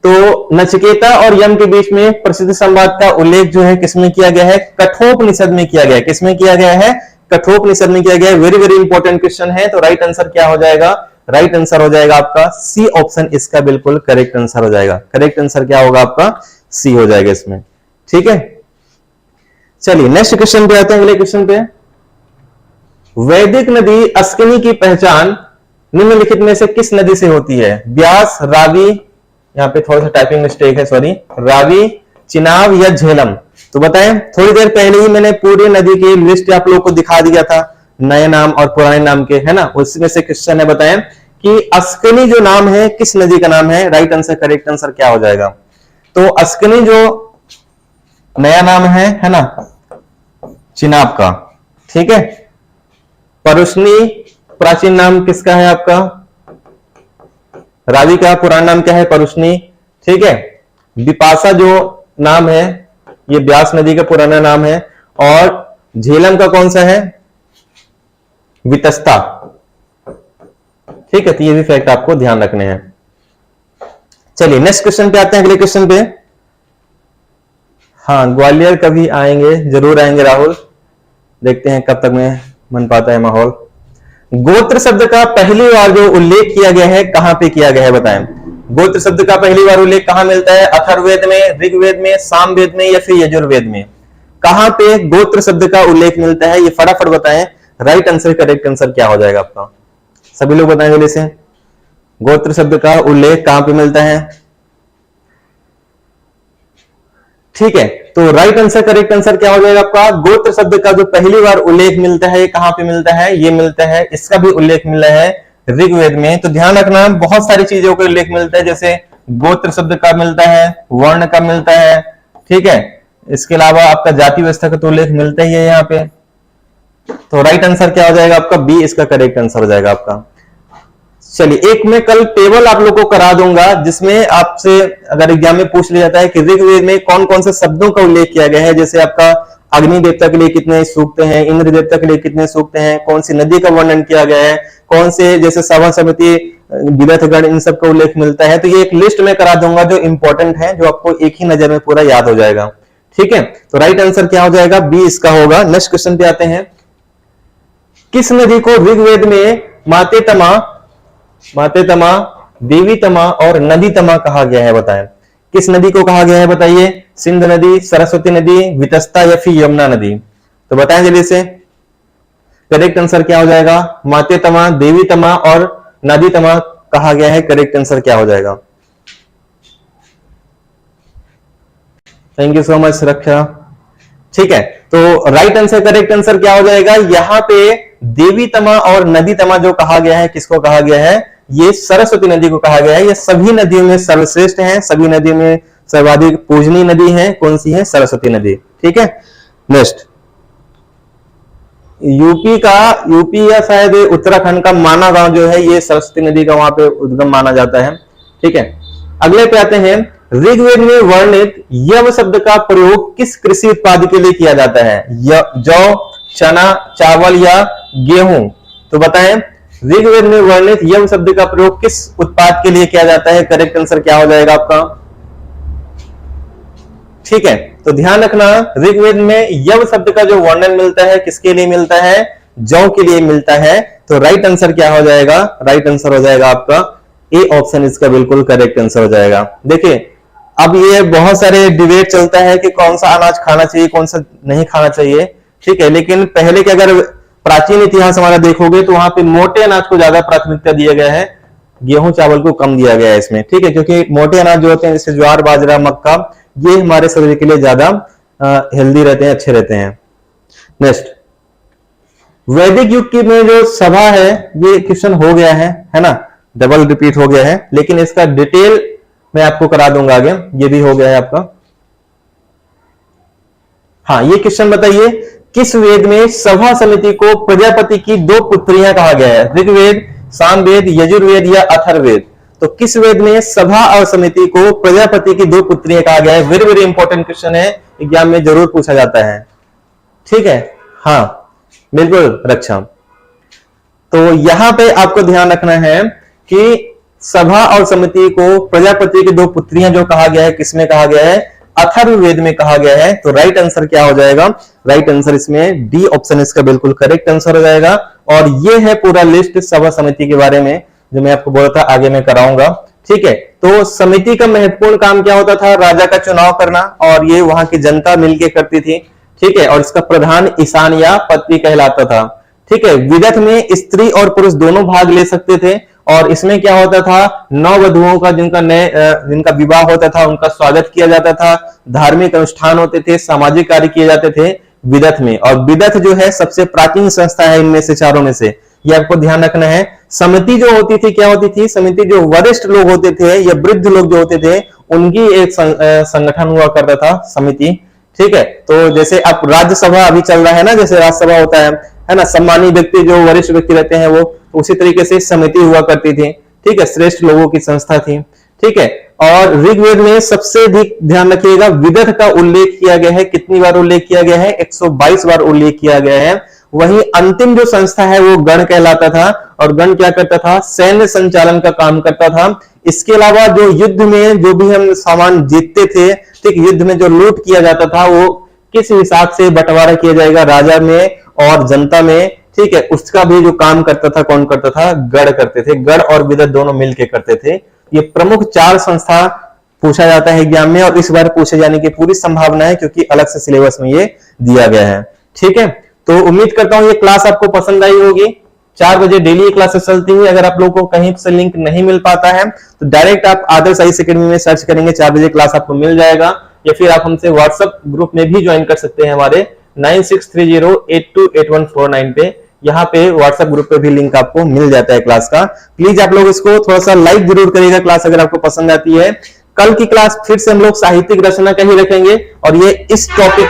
तो नचिकेता और यम के बीच में प्रसिद्ध संवाद का उल्लेख जो है किसमें किया गया है, कठोपनिषद में किया गया है। किसमें किया गया है, कठोपनिषद में किया गया है। वेरी वेरी इंपॉर्टेंट क्वेश्चन है। तो राइट आंसर क्या हो जाएगा, राइट आंसर हो जाएगा आपका सी ऑप्शन, इसका बिल्कुल करेक्ट आंसर हो जाएगा। करेक्ट आंसर क्या होगा आपका, सी हो जाएगा इसमें, ठीक है। चलिए नेक्स्ट क्वेश्चन पे आते हैं, अगले क्वेश्चन पे। वैदिक नदी अस्किनी की पहचान निम्नलिखित में से किस नदी से होती है, व्यास, रावी, यहाँ पे थोड़ा सा टाइपिंग मिस्टेक है, सॉरी, रावी, चिनाब या झेलम। तो बताएं, थोड़ी देर पहले ही मैंने पूरी नदी की लिस्ट आप लोगों को दिखा दिया था, नए नाम और पुराने नाम के, है ना। उसमें से क्वेश्चन है, बताएं कि अस्किनी जो नाम है किस नदी का नाम है, राइट आंसर, करेक्ट आंसर क्या हो जाएगा। तो अस्किनी जो नया नाम है ना, चिनाब का, ठीक है। परुष्णी प्राचीन नाम किसका है आपका, रावी का पुराना नाम क्या है, परुष्णी, ठीक है। बिपाशा जो नाम है ये ब्यास नदी का पुराना नाम है, और झेलम का कौन सा है, वितस्ता, ठीक है। तो ये भी फैक्ट आपको ध्यान रखने हैं। चलिए नेक्स्ट क्वेश्चन पे आते हैं, अगले क्वेश्चन पे। हाँ, ग्वालियर कभी आएंगे, जरूर आएंगे राहुल, देखते हैं कब तक में बन पाता है माहौल। गोत्र शब्द का पहली बार जो उल्लेख किया गया है कहां पे किया गया है बताएं, गोत्र शब्द का पहली बार उल्लेख कहां मिलता है, अथर्ववेद में, ऋग्वेद में, सामवेद में या फिर यजुर्वेद में। कहां पे गोत्र शब्द का उल्लेख मिलता है ये फटाफट बताएं, राइट आंसर, करेक्ट आंसर क्या हो जाएगा आपका। सभी लोग बताएं जल्दी से, गोत्र शब्द का उल्लेख कहां पे मिलता है, ठीक है। तो राइट आंसर, करेक्ट आंसर क्या हो जाएगा आपका, गोत्र शब्द का जो पहली बार उल्लेख मिलता है कहां पे मिलता है, ये मिलता है, इसका भी उल्लेख मिला है ऋग्वेद में। तो ध्यान रखना, बहुत सारी चीजों का उल्लेख मिलता है, जैसे गोत्र शब्द का मिलता है, वर्ण का मिलता है, ठीक है। इसके अलावा आपका जाति व्यवस्था का तो उल्लेख मिलता ही है यहाँ पे। तो राइट आंसर क्या हो जाएगा आपका, बी इसका करेक्ट आंसर हो जाएगा आपका। चलिए, एक मैं कल टेबल आप लोगों को करा दूंगा, जिसमें आपसे अगर एग्जाम में पूछ लिया जाता है कि ऋग्वेद में कौन कौन से शब्दों का उल्लेख किया गया है, जैसे आपका अग्नि देवता के लिए कितने सूक्त हैं, इंद्र देवता के लिए कितने सूक्त हैं, कौन सी नदी का वर्णन किया गया है, कौन से जैसे सभा समिति, विदथगण, इन सब का उल्लेख मिलता है। तो ये एक लिस्ट में करा दूंगा जो इंपॉर्टेंट है, जो आपको एक ही नजर में पूरा याद हो जाएगा, ठीक है, तो राइट आंसर क्या हो जाएगा, बी इसका होगा। नेक्स्ट क्वेश्चन पे आते हैं। किस नदी को ऋग्वेद में मातेतमा, देवीतमा और नदीतमा कहा गया है, बताएं। किस नदी को कहा गया है, बताइए। सिंध नदी, सरस्वती नदी, वितस्ता या फिर यमुना नदी? तो बताएं जल्दी से। करेक्ट आंसर क्या हो जाएगा, मातेतमा, देवीतमा और नदीतमा कहा गया है। करेक्ट आंसर क्या हो जाएगा? थैंक यू सो मच रक्षा। ठीक है, तो राइट आंसर, करेक्ट आंसर क्या हो जाएगा, यहां पे देवीतमा और नदीतमा जो कहा गया है, किसको कहा गया है, ये सरस्वती नदी को कहा गया है। ये सभी नदियों में सर्वश्रेष्ठ है, सभी नदियों में सर्वाधिक पूजनीय नदी है, कौन सी है, सरस्वती नदी। ठीक है, नेक्स्ट। यूपी या शायद उत्तराखंड का माना गांव जो है, ये सरस्वती नदी का वहां पे उद्गम माना जाता है। ठीक है, अगले पे आते हैं। ऋग्वेद में वर्णित यव शब्द का प्रयोग किस कृषि उत्पाद के लिए किया जाता है, जौ, चना, चावल या गेहूं? तो बताएं, ऋग्वेद में वर्णित यव शब्द का प्रयोग किस उत्पाद के लिए किया जाता है? करेक्ट आंसर क्या हो जाएगा आपका? ठीक है, तो ध्यान रखना, ऋग्वेद में यव शब्द का जो वर्णन मिलता है किसके लिए मिलता है, जौ के लिए मिलता है। तो राइट आंसर क्या हो जाएगा, राइट आंसर हो जाएगा आपका ए ऑप्शन, इसका बिल्कुल करेक्ट आंसर हो जाएगा। देखिए, अब ये बहुत सारे डिबेट चलता है कि कौन सा अनाज खाना चाहिए, कौन सा नहीं खाना चाहिए। ठीक है, लेकिन पहले के अगर प्राचीन इतिहास हमारा देखोगे तो वहां पे मोटे अनाज को ज्यादा प्राथमिकता दिया गया है, गेहूं चावल को कम दिया गया है इसमें। ठीक है, क्योंकि मोटे अनाज जो होते हैं जैसे ज्वार, बाजरा, मक्का, ये हमारे शरीर के लिए ज्यादा हेल्दी रहते हैं, अच्छे रहते हैं। नेक्स्ट, वैदिक युग की में जो सभा है, ये क्वेश्चन हो गया है ना, डबल रिपीट हो गया है, लेकिन इसका डिटेल मैं आपको करा दूंगा आगे। ये भी हो गया है आपका। हाँ, ये क्वेश्चन बताइए, किस वेद में सभा समिति को प्रजापति की दो पुत्रियां कहा गया है, ऋग्वेद, सामवेद, यजुर्वेद या अथर्ववेद? तो किस वेद में सभा और समिति को प्रजापति की दो पुत्रियां कहा गया है? वेरी वेरी इंपॉर्टेंट क्वेश्चन है, एग्जाम में जरूर पूछा जाता है। ठीक है, हाँ बिल्कुल रक्षा। तो यहां पे आपको ध्यान रखना है कि सभा और समिति को प्रजापति की दो पुत्रियां जो कहा गया है, किसमें कहा गया है, अथर्ववेद में कहा गया है। तो राइट आंसर क्या हो जाएगा, राइट आंसर इसमें डी ऑप्शन इसका बिल्कुल करेक्ट आंसर हो जाएगा। और ये है पूरा लिस्ट सभा समिति के बारे में जो मैं आपको बोला था, आगे मैं कराऊंगा। ठीक है, तो समिति का महत्वपूर्ण काम क्या होता था, राजा का चुनाव करना, और ये वहां की जनता मिलकर करती थी। ठीक है, और इसका प्रधान ईशान या पति कहलाता था। ठीक है, विदथ में स्त्री और पुरुष दोनों भाग ले सकते थे, और इसमें क्या होता था, नववधुओं का जिनका विवाह होता था उनका स्वागत किया जाता था, धार्मिक अनुष्ठान होते थे, सामाजिक कार्य किए जाते थे विदथ में। और विदथ जो है सबसे प्राचीन संस्था है इनमें से, चारों में से, ये आपको ध्यान रखना है। समिति जो होती थी, क्या होती थी, समिति जो वरिष्ठ लोग होते थे या वृद्ध लोग जो होते थे, उनकी एक संगठन हुआ करता था समिति। ठीक है, तो जैसे अब राज्यसभा अभी चल रहा है ना, जैसे राज्यसभा होता है ना, सम्मानित व्यक्ति जो वरिष्ठ व्यक्ति रहते हैं वो, उसी तरीके से समिति हुआ करती थी। ठीक है, श्रेष्ठ लोगों की संस्था थी। ठीक है, और ऋग्वेद में सबसे अधिक ध्यान रखिएगा विदथ का उल्लेख किया गया है। कितनी बार उल्लेख किया गया है, 122 बार उल्लेख किया गया है। वहीं अंतिम जो संस्था है वो गण कहलाता था, और गण क्या करता था, सैन्य संचालन का काम करता था। इसके अलावा जो युद्ध में जो भी हम सामान जीतते थे, ठीक, युद्ध में जो लूट किया जाता था वो किस हिसाब से बंटवारा किया जाएगा, राजा में और जनता में। ठीक है, उसका भी जो काम करता था, कौन करता था, गण करते थे। गण और विदथ दोनों मिलकर करते थे। ये प्रमुख 4 संस्था पूछा जाता है एग्जाम में, और इस बार पूछे जाने की पूरी संभावना है क्योंकि अलग से सिलेबस में ये दिया गया है। ठीक है, तो उम्मीद करता हूं ये क्लास आपको पसंद आई होगी। 4 बजे डेली ये क्लासेस चलती हुई। अगर आप लोगों को कहीं से लिंक नहीं मिल पाता है तो डायरेक्ट आप आदर्श आईएएस एकेडमी में सर्च करेंगे, 4 बजे क्लास आपको मिल जाएगा। या फिर आप हमसे व्हाट्सएप ग्रुप में भी ज्वाइन कर सकते हैं, हमारे 9630828149 पे। यहाँ पे व्हाट्सएप ग्रुप पे भी लिंक आपको मिल जाता है क्लास का। प्लीज आप लोग इसको थोड़ा सा लाइक जरूर करिएगा क्लास अगर आपको पसंद आती है। कल की क्लास फिर से हम लोग साहित्यिक रचना का ही रखेंगे, और ये इस टॉपिक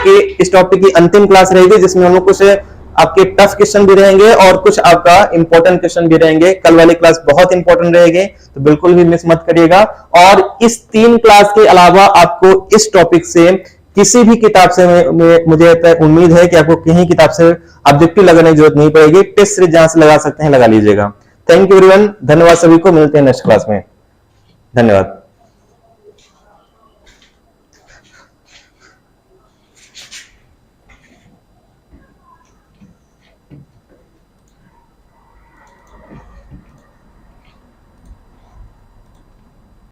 की अंतिम क्लास रहेगी, जिसमें हम लोग कुछ आपके टफ क्वेश्चन भी रहेंगे और कुछ आपका इंपॉर्टेंट क्वेश्चन भी रहेंगे। कल वाली क्लास बहुत इंपॉर्टेंट रहेगी, तो बिल्कुल भी मिस मत करिएगा। और इस 3 क्लास के अलावा आपको इस टॉपिक से किसी भी किताब से मुझे उम्मीद है कि आपको कहीं किताब से ऑब्जेक्टिव लगाने की जरूरत नहीं पड़ेगी। टेस्ट सीरीज जहां से लगा सकते हैं लगा लीजिएगा। थैंक यू एवरीवन, धन्यवाद सभी को, मिलते हैं नेक्स्ट क्लास में। धन्यवाद।